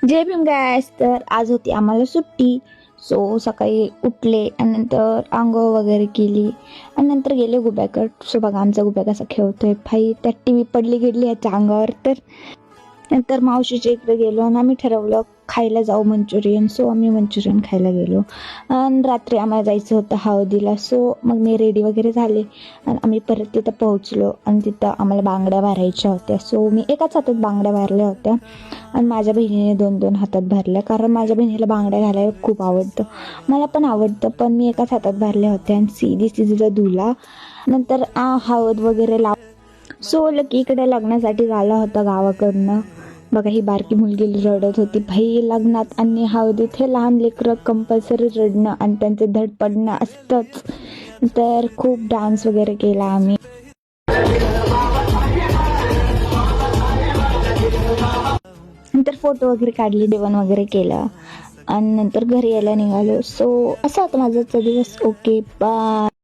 जय Bhim guys. तर आज होती आम्हाला सुट्टी. सो सकाळी उठले आणि नंतर आंघोळ वगैरे केली आणि नंतर गेले गुब्याकडे. सो बघा आमचा गुब्या कसा खेळतोय भाई. त्यात टी व्ही पडली गेली याच्या अंगावर. तर नंतर मावशीच्या इकडे गेलो आणि आम्ही ठरवलं खायला जाऊ मंचुरियन. सो आम्ही मंचुरियन खायला गेलो आणि रात्री आम्हाला जायचं होतं हळदीला. सो मग मी रेडी वगैरे झाले आणि आम्ही परत तिथं पोहोचलो आणि तिथं आम्हाला बांगड्या भरायच्या होत्या. सो मी एकाच हातात बांगड्या भरल्या होत्या आणि माझ्या बहिणीने 2-2 हातात भरल्या, कारण माझ्या बहिणीला बांगड्या घालायला खूप आवडतं. मला पण आवडतं, पण मी एकाच हातात भरल्या होत्या आणि सीधी तिचा धुला. नंतर हळद वगैरे लाव. सो लकीकडे लग्नासाठी झाला होता गावाकडनं. बघा ही बारकी मुलगी रडत होती भाई. लग्नात आणि हळदीत हे लहान लेकरं कंपल्सरी रडणं आणि त्यांचे धडपडणं असतंच. तर खूप डान्स वगैरे केला आम्ही. नंतर फोटो वगैरे काढले, जेवण वगैरे केलं आणि नंतर घरी यायला निघालो. सो असा होता माझा दिवस. Okay bye.